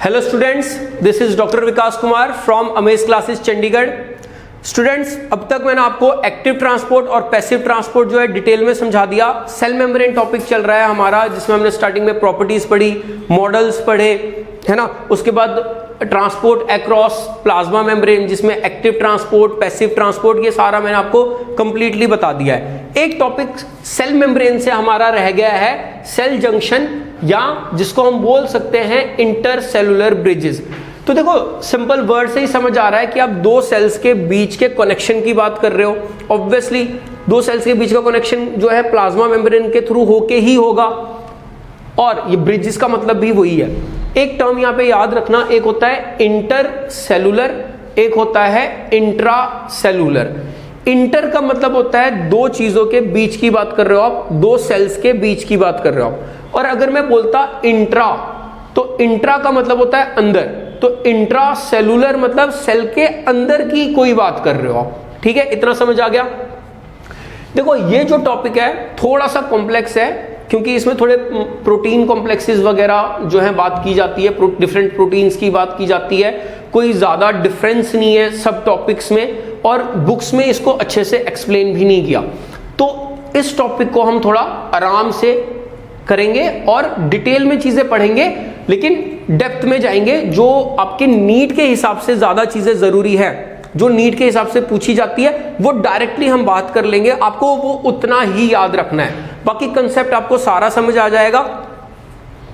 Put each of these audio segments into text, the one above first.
Hello students, this is doctor Vikas Kumar from amaze classes Chandigarh. Students, अब तक मैंने आपको एक्टिव ट्रांसपोर्ट और पैसिव ट्रांसपोर्ट जो है डिटेल में समझा दिया। सेल मेम्ब्रेन टॉपिक चल रहा है हमारा, जिसमें हमने स्टार्टिंग में प्रॉपर्टीज पढ़ी, मॉडल्स पढ़े, है ना। उसके बाद ट्रांसपोर्ट अक्रॉस प्लाज्मा मेम्ब्रेन, जिसमें एक्टिव ट्रांसपोर्ट, पैसिव ट्रांसपोर्ट, ये सारा मैंने आपको कंप्लीटली बता दिया है। एक टॉपिक सेल मेम्ब्रेन से हमारा रह गया है सेल जंक्शन, या जिसको हम बोल सकते हैं इंटरसेलुलर ब्रिजेस। तो देखो, सिंपल वर्ड से ही समझ आ रहा है कि आप दो सेल्स के बीच के कनेक्शन की बात कर रहे हो। ऑब्वियसली दो सेल्स के बीच का कनेक्शन जो है प्लाज्मा मेम्ब्रेन के थ्रू होके ही होगा, और ये ब्रिजेस का मतलब भी वही है। एक टर्म यहां पे याद रखना, एक होता है इंटरसेलुलर, एक होता है इंट्रासेलुलर। इंटर का मतलब होता है दो चीजों के बीच की बात कर रहे हो आप, दो सेल्स के बीच की बात कर रहे हो आप। और अगर मैं बोलता इंट्रा, तो इंट्रा का मतलब होता है अंदर, तो इंट्रा सेलुलर मतलब सेल के अंदर की कोई बात कर रहे हो आप। ठीक है, इतना समझ आ गया। देखो, ये जो टॉपिक है थोड़ा सा कॉम्प्लेक्स है, क्योंकि इसमें थोड़े प्रोटीन कॉम्प्लेक्सेस वगैरह जो है बात की जाती है, डिफरेंट प्रोटीन्स की बात की जाती है। कोई ज्यादा डिफरेंस नहीं है सब टॉपिक्स में, और बुक्स में इसको अच्छे से एक्सप्लेन भी नहीं किया। तो इस टॉपिक को हम थोड़ा आराम से करेंगे और डिटेल में चीजें पढ़ेंगे, लेकिन डेप्थ में जाएंगे। जो आपके नीट के हिसाब से ज्यादा चीजें जरूरी है, जो नीट के हिसाब से पूछी जाती है, वो डायरेक्टली हम बात कर लेंगे। आपको वो उतना ही याद रखना है, बाकी कंसेप्ट आपको सारा समझ आ जाएगा।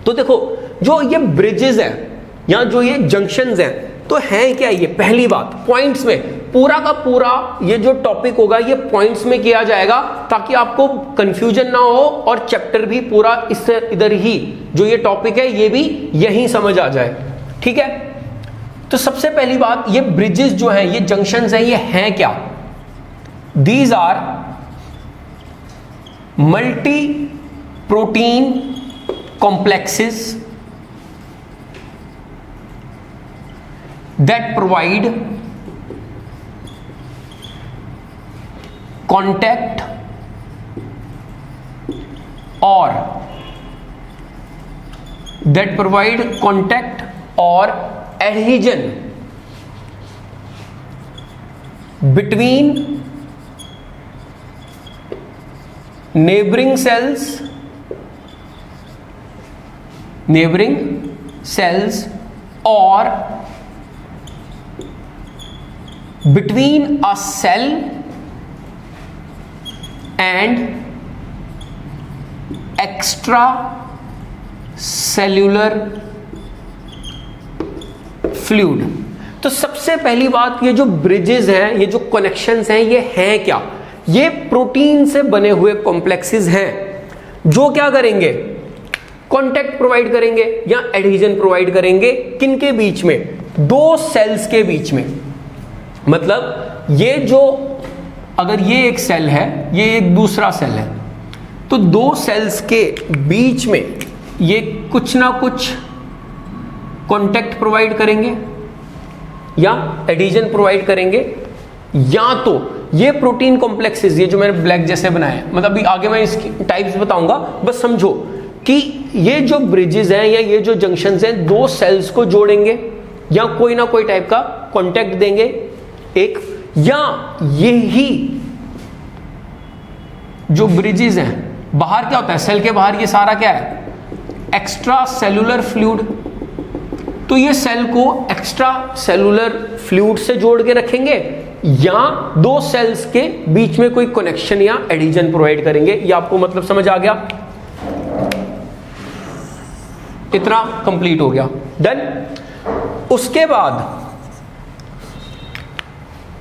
तो देखो, जो ये ब्रिजेस हैं या जो ये जंक्शंस हैं, तो हैं क्या ये? पहली बात, पॉइंट्स में पूरा का पूरा ये जो टॉपिक होगा ये पॉइंट्स में किया जाएगा, ताकि आपको कंफ्यूजन ना हो और चैप्टर भी पूरा इससे इधर ही जो ये टॉपिक है ये भी यहीं समझ आ जाए। ठीक है, तो सबसे पहली बात, ये ब्रिजेस जो हैं, ये जंक्शंस हैं, ये हैं क्या? These are multi protein complexes that provide contact or adhesion between neighboring cells or between a cell and extracellular fluid। तो सबसे पहली बात, ये जो ब्रिजेस हैं, ये जो कनेक्शंस हैं, ये हैं क्या? ये प्रोटीन से बने हुए कॉम्प्लेक्सेस हैं, जो क्या करेंगे? कांटेक्ट प्रोवाइड करेंगे या एडहेजन प्रोवाइड करेंगे। किनके बीच में? दो सेल्स के बीच में। मतलब ये जो, अगर ये एक सेल है, ये एक दूसरा सेल है, तो दो सेल्स के बीच में ये कुछ ना कुछ कांटेक्ट प्रोवाइड करेंगे या एडहेजन प्रोवाइड करेंगे, या तो ये प्रोटीन कॉम्प्लेक्सेस, ये जो मैंने ब्लैक जैसे बनाया, मतलब अभी आगे मैं इसकी टाइप्स बताऊंगा, बस समझो कि ये जो ब्रिजेस हैं या ये जो जंक्शंस हैं, दो सेल्स को जोड़ेंगे या कोई ना कोई टाइप का कांटेक्ट देंगे एक, या यही जो ब्रिजेस हैं, बाहर क्या होता है सेल के बाहर? ये सारा क्या है? Extra cellular fluid. तो ये सेल को एक्स्ट्रा सेलुलर फ्लूइड से जोड़ के रखेंगे, या दो सेल्स के बीच में कोई कनेक्शन या एडहेजन प्रोवाइड करेंगे। ये आपको मतलब समझ आ गया? इतना कंप्लीट हो गया, डन। उसके बाद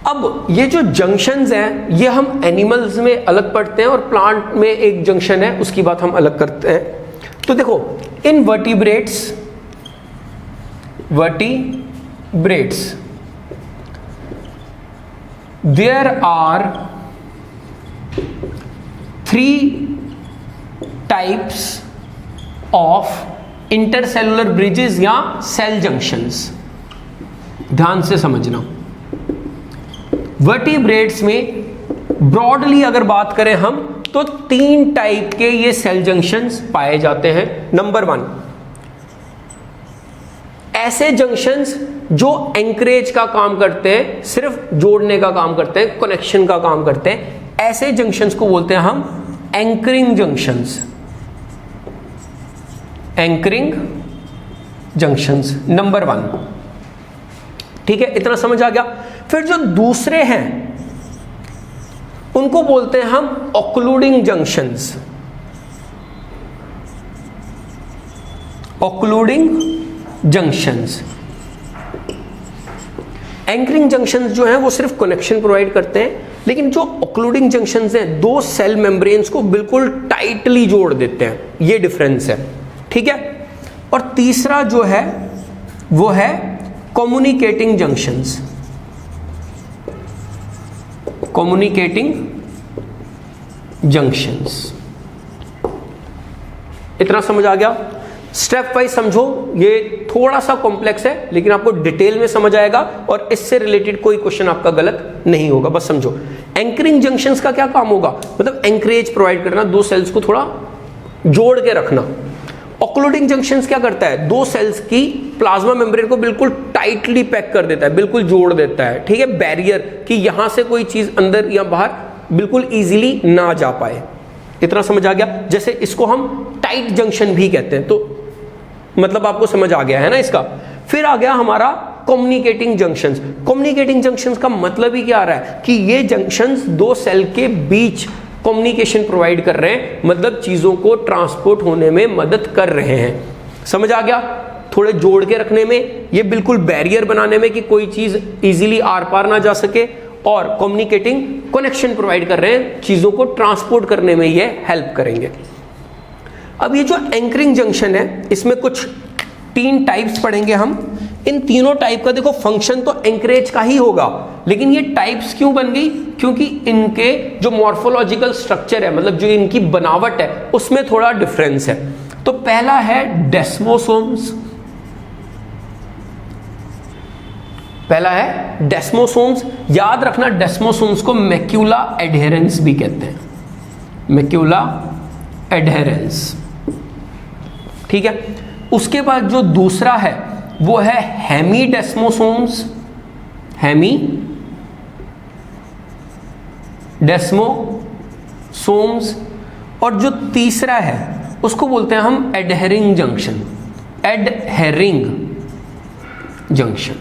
अब ये जो जंक्शंस हैं, ये हम एनिमल्स में अलग पढ़ते हैं और प्लांट में एक जंक्शन है, उसकी बात हम अलग करते हैं। तो देखो, in vertebrates there are 3 types of intercellular bridges या सेल जंक्शंस। ध्यान से समझना, वर्टिब्रेट्स में ब्रॉडली अगर बात करें हम, तो 3 टाइप के ये सेल जंक्शंस पाए जाते हैं। नंबर 1, ऐसे जंक्शंस जो एंकरेज का काम करते हैं, सिर्फ जोड़ने का काम करते हैं, कनेक्शन का काम करते हैं, ऐसे जंक्शंस को बोलते हैं हम anchoring junctions. Anchoring junctions number 1। ठीक है, इतना समझ आ गया। फिर जो दूसरे हैं उनको बोलते हैं हम ऑक्लूडिंग जंक्शंस। ऑक्लूडिंग जंक्शंस। एंकरिंग जंक्शंस जो हैं वो सिर्फ कनेक्शन प्रोवाइड करते हैं, लेकिन जो ऑक्लूडिंग जंक्शंस हैं दो सेल मेम्ब्रेन्स को बिल्कुल टाइटली जोड़ देते हैं। ये डिफरेंस है। ठीक है, और तीसरा जो है वो है कम्युनिकेटिंग जंक्शंस। Communicating junctions. इतना समझ आ गया? स्टेप वाइज समझो, ये थोड़ा सा कॉम्प्लेक्स है लेकिन आपको डिटेल में समझ आएगा और इससे रिलेटेड कोई क्वेश्चन आपका गलत नहीं होगा। बस समझो एंकरिंग जंक्शंस का क्या काम होगा, मतलब एंकरेज प्रोवाइड करना, दो सेल्स को थोड़ा जोड़ के रखना। ऑक्लूडिंग जंक्शंस क्या करता है, दो सेल्स की प्लाज्मा मेम्ब्रेन को बिल्कुल टाइटली पैक कर देता है, बिल्कुल जोड़ देता है। ठीक है, बैरियर कि यहां से कोई चीज अंदर या बाहर बिल्कुल इजीली ना जा पाए। इतना समझ आ गया? जैसे इसको हम टाइट जंक्शन भी कहते हैं, तो मतलब आपको समझ आ गया है ना इसका। फिर आ गया हमारा कम्युनिकेटिंग जंक्शंस। कम्युनिकेटिंग जंक्शंस का मतलब ही क्या आ रहा है कि ये जंक्शंस दो सेल के बीच कम्युनिकेशन प्रोवाइड कर रहे हैं, मतलब चीजों को ट्रांसपोर्ट होने में मदद कर रहे हैं। समझ आ गया? थोड़े जोड़ के रखने में, ये बिल्कुल बैरियर बनाने में कि कोई चीज इजीली आर पार ना जा सके, और कम्युनिकेटिंग कनेक्शन प्रोवाइड कर रहे हैं, चीजों को ट्रांसपोर्ट करने में ये हेल्प करेंगे। अब ये जो एंकरिंग जंक्शन है इसमें कुछ 3 टाइप्स पढ़ेंगे हम। इन तीनों टाइप का देखो फंक्शन तो एंकरेज का ही होगा, लेकिन ये टाइप्स क्यों बन गई, क्योंकि इनके जो मॉर्फोलॉजिकल स्ट्रक्चर है, मतलब जो इनकी बनावट है उसमें थोड़ा डिफरेंस है। तो पहला है डेस्मोसोम्स। पहला है डेस्मोसोम्स। याद रखना डेस्मोसोम्स को मैक्यूला एडहेरेंस भी कहते हैं। Macula adherence. ठीक है, उसके बाद जो दूसरा है वो है हेमीडेस्मोसोम्स। हेमीडेस्मोसोम्स। और जो तीसरा है उसको बोलते हैं हम एडहेरिंग जंक्शन। Adhering junction.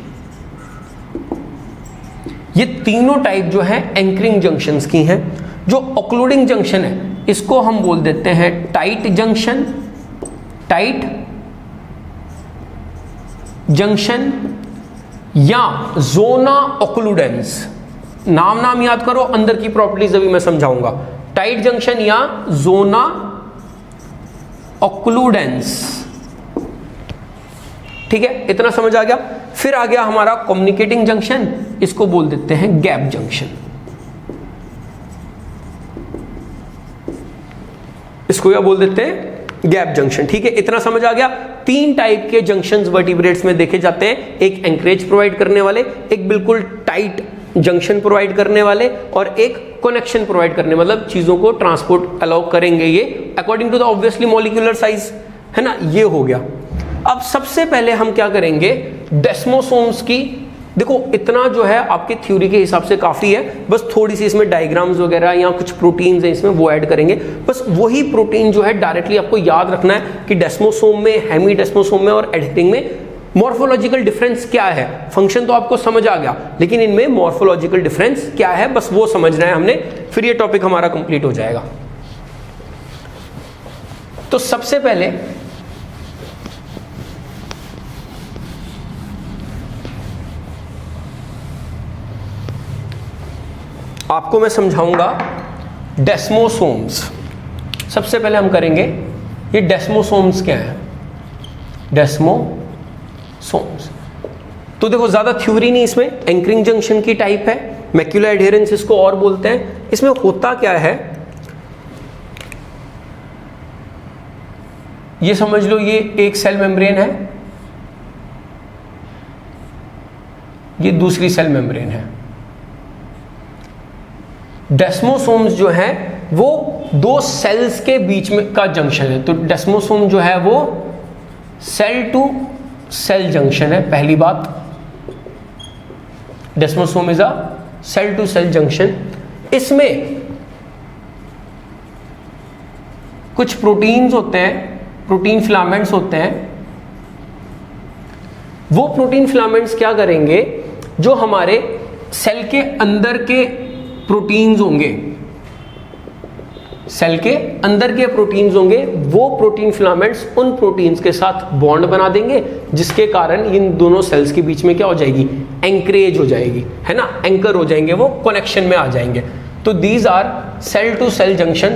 ये तीनों टाइप जो है एंकरिंग जंक्शंस की हैं। जो ऑक्लूडिंग जंक्शन है इसको हम बोल देते हैं टाइट जंक्शन। टाइट जंक्शन या जोना ऑक्लूडेंस। नाम याद करो, अंदर की प्रॉपर्टीज अभी मैं समझाऊंगा। टाइट जंक्शन या जोना ऑक्लूडेंस। ठीक है, इतना समझ आ गया? फिर आ गया हमारा कम्युनिकेटिंग जंक्शन, इसको बोल देते हैं गैप जंक्शन। इसको क्या बोल देते हैं? Gap junction. ठीक है, इतना समझ आ गया? 3 टाइप के जंक्शंस वर्टिब्रेट्स में देखे जाते हैं, एक एंकरेज प्रोवाइड करने वाले, एक बिल्कुल टाइट जंक्शन प्रोवाइड करने वाले, और एक कनेक्शन प्रोवाइड करने, मतलब चीजों को ट्रांसपोर्ट अलाउ करेंगे ये according to the obviously molecular size, है ना। ये हो गया। अब सबसे पहले हम क्या करेंगे, डेस्मोसोम्स की। देखो इतना जो है आपके थ्योरी के हिसाब से काफी है, बस थोड़ी सी इसमें डायग्राम्स वगैरह या कुछ प्रोटीन्स हैं इसमें वो ऐड करेंगे। बस वही प्रोटीन जो है डायरेक्टली आपको याद रखना है कि डेस्मोसोम में, हेमीडेस्मोसोम में और एडहेरिंग में मॉर्फोलॉजिकल डिफरेंस क्या है। फंक्शन तो आपको समझ आ गया, लेकिन इनमें मॉर्फोलॉजिकल डिफरेंस क्या है बस वो समझना है हमने, फिर ये टॉपिक हमारा कंप्लीट हो जाएगा। तो सबसे पहले आपको मैं समझाऊंगा डेस्मोसोम्स। सबसे पहले हम करेंगे ये डेस्मोसोम्स क्या है। डेस्मोसोम्स तो देखो ज्यादा थ्योरी नहीं इसमें, एंकरिंग जंक्शन की टाइप है, मैक्यूलर एडहेरेंस इसको और बोलते हैं। इसमें होता क्या है ये समझ लो, ये एक सेल मेम्ब्रेन है, ये दूसरी सेल मेम्ब्रेन है। डेस्मोसोम्स जो है वो दो सेल्स के बीच में का जंक्शन है। तो डेस्मोसोम जो है वो सेल टू सेल जंक्शन है, पहली बात। Desmosome is a cell to cell junction. इसमें कुछ प्रोटीन्स होते हैं, प्रोटीन फिलामेंट्स होते हैं। वो प्रोटीन फिलामेंट्स क्या करेंगे, जो हमारे सेल के अंदर के प्रोटीन्स होंगे, सेल के अंदर के प्रोटीन्स होंगे, वो प्रोटीन फिलामेंट्स उन प्रोटीन्स के साथ बॉन्ड बना देंगे, जिसके कारण इन दोनों सेल्स के बीच में क्या हो जाएगी, एंकरेज हो जाएगी, है ना, एंकर हो जाएंगे, वो कनेक्शन में आ जाएंगे। तो these are cell to cell junction,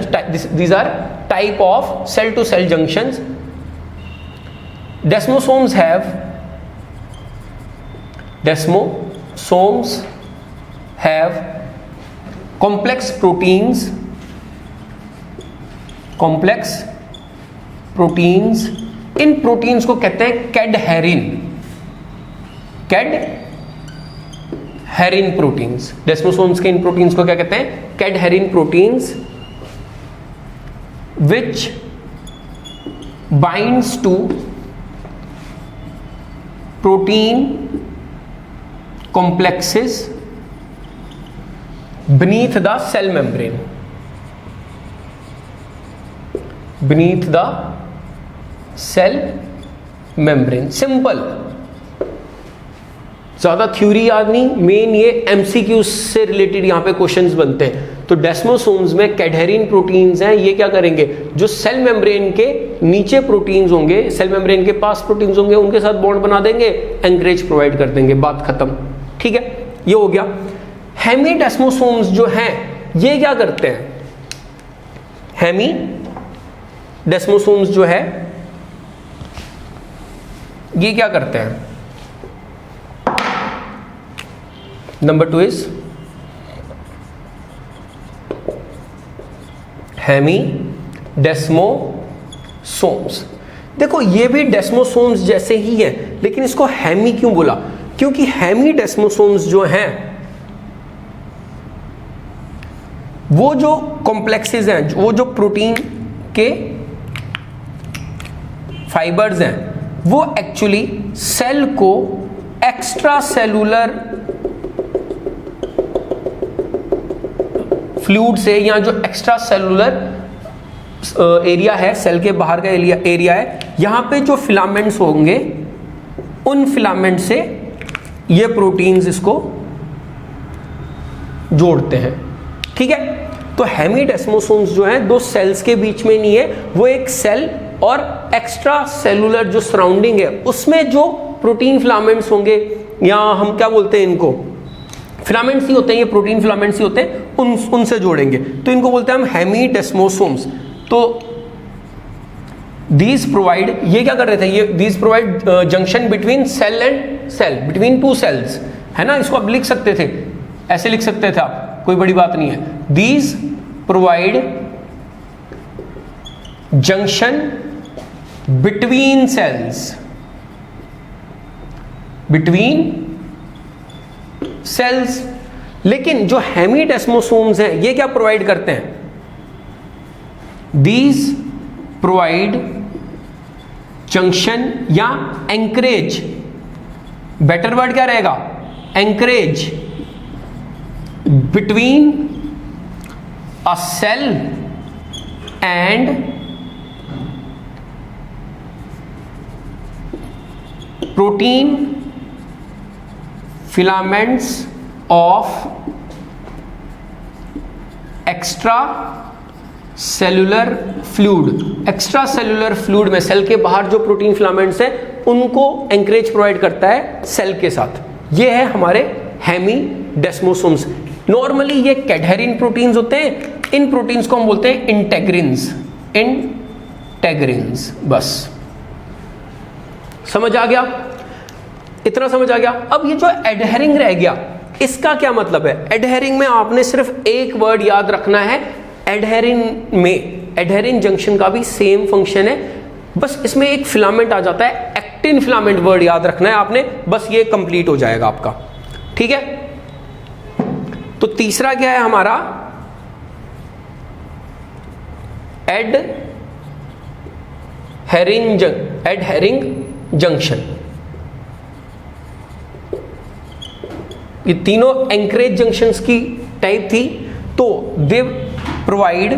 these are type of cell to cell junctions. Desmosomes have complex proteins। इन प्रोटीन्स को कहते हैं कैडहेरिन प्रोटीन्स। डेस्मोसोम्स के इन प्रोटीन्स को क्या कहते हैं, कैडहेरिन proteins, which binds to protein complexes beneath the cell membrane, beneath the cell membrane। Simple, ज्यादा थ्योरी याद नहीं, मेन ये एमसीक्यू से रिलेटेड यहां पे क्वेश्चंस बनते हैं। तो डेस्मोसोम्स में कैडहेरिन प्रोटीन्स हैं, ये क्या करेंगे, जो सेल मेम्ब्रेन के नीचे प्रोटीन्स होंगे, सेल मेम्ब्रेन के पास प्रोटीन्स होंगे, उनके साथ बॉन्ड बना देंगे, एंकरेज प्रोवाइड कर देंगे, बात खत्म। ठीक है, ये हो गया। हेमी डेस्मोसोम्स जो हैं ये क्या करते हैं, हेमी डेस्मोसोम्स जो है ये क्या करते हैं, नंबर 2 इज हेमी डेस्मोसोम्स। देखो ये भी डेस्मोसोम्स जैसे ही है, लेकिन इसको हेमी क्यों बोला, क्योंकि हेमी डेस्मोसोम्स जो हैं वो जो कॉम्प्लेक्सेस हैं, वो जो प्रोटीन के फाइबर्स हैं, वो एक्चुअली सेल को एक्स्ट्रा सेलुलर फ्लूइड से, या जो एक्स्ट्रा सेलुलर एरिया है, सेल के बाहर का एरिया है, यहां पे जो फिलामेंट्स होंगे उन फिलामेंट से ये प्रोटीन्स इसको जोड़ते हैं। ठीक है, तो हेमी डेस्मोसोम्स जो है दो सेल्स के बीच में नहीं है, वो एक सेल और एक्स्ट्रा सेलुलर जो सराउंडिंग है उसमें जो प्रोटीन फिलामेंट्स होंगे, या हम क्या बोलते हैं इनको, फिलामेंट्स ही होते हैं, ये प्रोटीन फिलामेंट्स ही होते हैं, उनसे जोड़ेंगे, तो इनको बोलते हैं हम हेमी डेस्मोसोम्स। तो दीज प्रोवाइड, ये क्या कर रहे थे, ये these provide junction between cell and cell, between two cells, है ना, इसको आप लिख सकते थे, ऐसे लिख सकते थे आप, कोई बड़ी बात नहीं है। These provide junction between cells, between cells. लेकिन जो हेमी डेस्मोसोम्स हैं ये क्या प्रोवाइड करते हैं, दीज प्रोवाइड जंक्शन या एंकरेज, बेटर वर्ड क्या रहेगा, anchorage between a cell and protein filaments of extra cellular fluid. Extra cellular fluid में सेल के बाहर जो प्रोटीन फिलामेंट्स हैं उनको एंकरेज प्रोवाइड करता है सेल के साथ। ये है हमारे हेमी डेस्मोसोम्स। नॉर्मली ये कैडहेरिन प्रोटीन्स होते हैं, इन प्रोटीन्स को हम बोलते हैं इंटेग्रिन्स, इंटेग्रिन्स। बस समझ आ गया, इतना समझ आ गया। अब ये जो एडहेरिंग रह गया, इसका क्या मतलब है। एडहेरिंग में आपने सिर्फ एक वर्ड याद रखना है, एडहेरिन में एडहेरिन जंक्शन का भी सेम फंक्शन है, बस इसमें एक फिलामेंट आ जाता है, एक्टिन फिलामेंट वर्ड याद रखना है आपने, बस ये कंप्लीट हो जाएगा आपका। ठीक है, तो तीसरा क्या है हमारा, एडहेरिंग जंक्शन। ये तीनों एंकरेज जंक्शंस की टाइप थी। तो दे प्रोवाइड,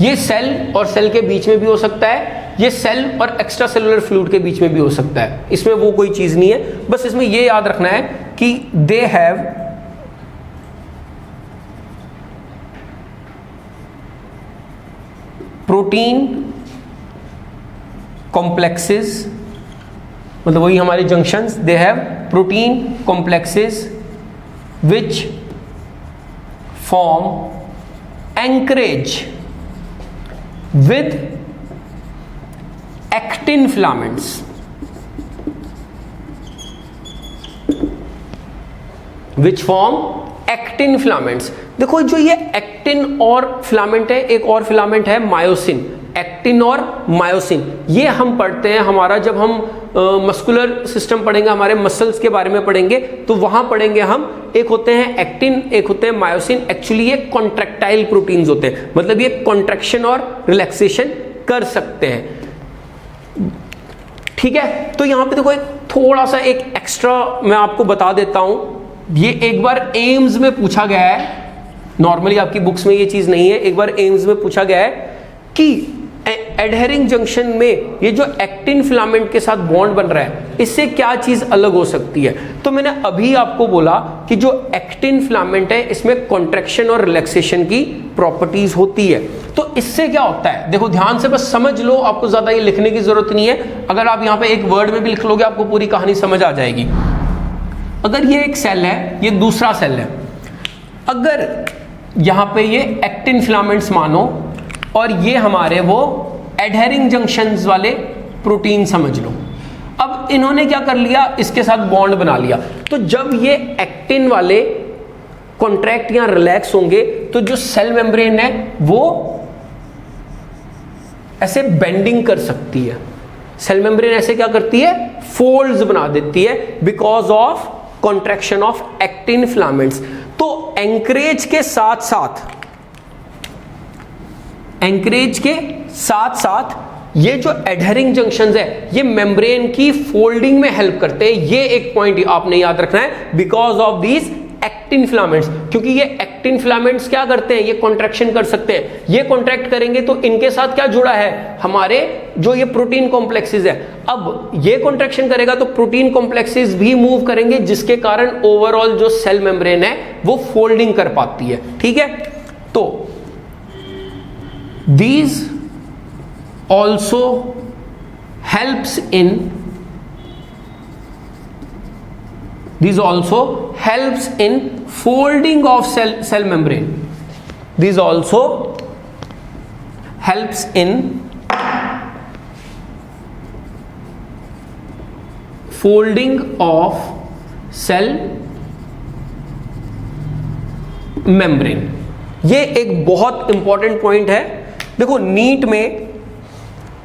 ये सेल और सेल के बीच में भी हो सकता है, ये सेल और एक्स्ट्रा सेलुलर फ्लूइड के बीच में भी हो सकता है, इसमें वो कोई चीज नहीं है। बस इसमें ये याद रखना है कि दे हैव प्रोटीन कॉम्प्लेक्सेस, मतलब वही हमारे junctions, they have protein complexes which form anchorage with actin filaments, which form actin filaments। देखो जो ये एक्टिन और फिलामेंट है, एक और फिलामेंट है मायोसिन, एक्टिन और मायोसिन, ये हम पढ़ते हैं हमारा जब हम मस्कुलर सिस्टम पढ़ेंगे, हमारे मसल्स के बारे में पढ़ेंगे, तो वहां पढ़ेंगे हम, एक होते हैं एक्टिन, एक होते हैं मायोसिन। एक्चुअली ये कॉन्ट्रैक्टाइल प्रोटीन्स होते हैं, मतलब ये कॉन्ट्रैक्शन और रिलैक्सेशन कर सकते हैं। ठीक है, तो यहां पे देखो एक थोड़ा सा एक एक्स्ट्रा मैं आपको बता देता हूं, ये एक बार एम्स में पूछा गया है, नॉर्मली आपकी बुक्स में ये चीज नहीं है, एक बार एम्स में पूछा गया है कि एडहेरिंग जंक्शन में ये जो एक्टिन फिलामेंट के साथ बॉन्ड बन रहा है, इससे क्या चीज अलग हो सकती है। तो मैंने अभी आपको बोला कि जो एक्टिन फिलामेंट है इसमें कॉन्ट्रैक्शन और रिलैक्सेशन की प्रॉपर्टीज होती है। तो इससे क्या होता है, देखो ध्यान से बस समझ लो, आपको ज्यादा ये लिखने की जरूरत नहीं है, अगर आप यहाँ पे एक वर्ड में भी लिख लोगे आपको पूरी कहानी समझ आ जाएगी। अगर ये एक सेल है, ये दूसरा सेल है, अगर यहाँ पे ये एक्टिन फिलामेंट्स मानो और ये हमारे वो एडहेरिंग जंक्शंस वाले प्रोटीन समझ लो, अब इन्होंने क्या कर लिया, इसके साथ बॉन्ड बना लिया। तो जब ये एक्टिन वाले कॉन्ट्रैक्ट या रिलैक्स होंगे तो जो सेल मेम्ब्रेन है वो ऐसे बेंडिंग कर सकती है, सेल मेम्ब्रेन ऐसे क्या करती है, फोल्ड्स बना देती है, because of contraction of actin filaments. तो एंकरेज के साथ साथ ये जो एडहेरिंग जंक्शंस है ये मेम्ब्रेन की फोल्डिंग में हेल्प करते हैं। ये एक पॉइंट आपने याद रखना है, because of these actin filaments, क्योंकि ये एक्टिन फिलामेंट्स क्या करते हैं, ये कॉन्ट्रैक्शन कर सकते हैं, ये कॉन्ट्रैक्ट करेंगे तो इनके साथ क्या जुड़ा है, हमारे जो ये प्रोटीन कॉम्प्लेक्सेस है। अब ये कॉन्ट्रैक्शन करेगा तो प्रोटीन कॉम्प्लेक्सेस भी मूव करेंगे, जिसके कारण ओवरऑल जो सेल मेम्ब्रेन है वो फोल्डिंग कर पाती है। ठीक है, तो these also helps in folding of cell membrane. These also helps in folding of cell membrane। ये एक बहुत इंपॉर्टेंट पॉइंट है। देखो नीट में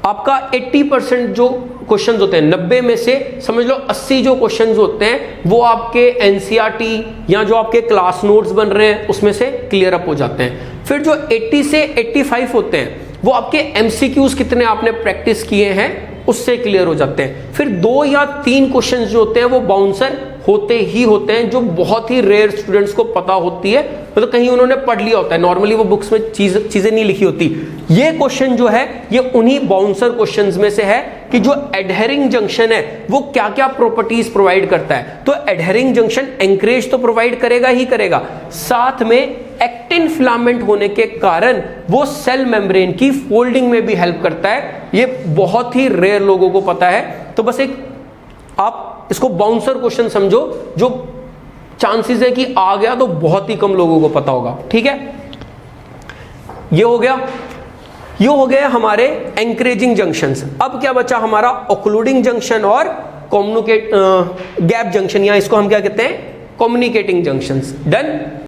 आपका 80% जो क्वेश्चंस होते हैं, 90 में से समझ लो 80 जो क्वेश्चंस होते हैं वो आपके एनसीईआरटी या जो आपके क्लास नोट्स बन रहे हैं उसमें से क्लियर अप हो जाते हैं। फिर जो 80 से 85 होते हैं वो आपके एमसीक्यूज कितने आपने प्रैक्टिस किए हैं उससे क्लियर हो जाते हैं। फिर 2 या 3 क्वेश्चंस जो होते हैं वो बाउंसर होते ही होते हैं, जो बहुत ही रेयर स्टूडेंट्स को पता होती है, मतलब कहीं उन्होंने पढ़ लिया होता है, नॉर्मली वो बुक्स में चीजें नहीं लिखी होती। ये क्वेश्चन जो है ये उन्हीं बाउंसर क्वेश्चंस में से है कि जो एडहेरिंग जंक्शन है वो क्या क्या प्रॉपर्टीज प्रोवाइड करता है। तो एडहेरिंग जंक्शन एंकरेज तो प्रोवाइड करेगा ही करेगा, साथ में एक्टिन फिलामेंट होने के कारण वो सेल मेम्ब्रेन की फोल्डिंग में भी हेल्प करता है। ये बहुत ही रेयर लोगों को पता है। तो बस एक आप इसको बाउंसर क्वेश्चन समझो, जो चांसेस है कि आ गया तो बहुत ही कम लोगों को पता होगा। ठीक है, ये हो गया हमारे एंकरेजिंग जंक्शंस। अब क्या बचा हमारा, ओक्लूडिंग जंक्शन और गैप जंक्शन, या इसको हम क्या कहते हैं, कम्युनिकेटिंग जंक्शंस। डन।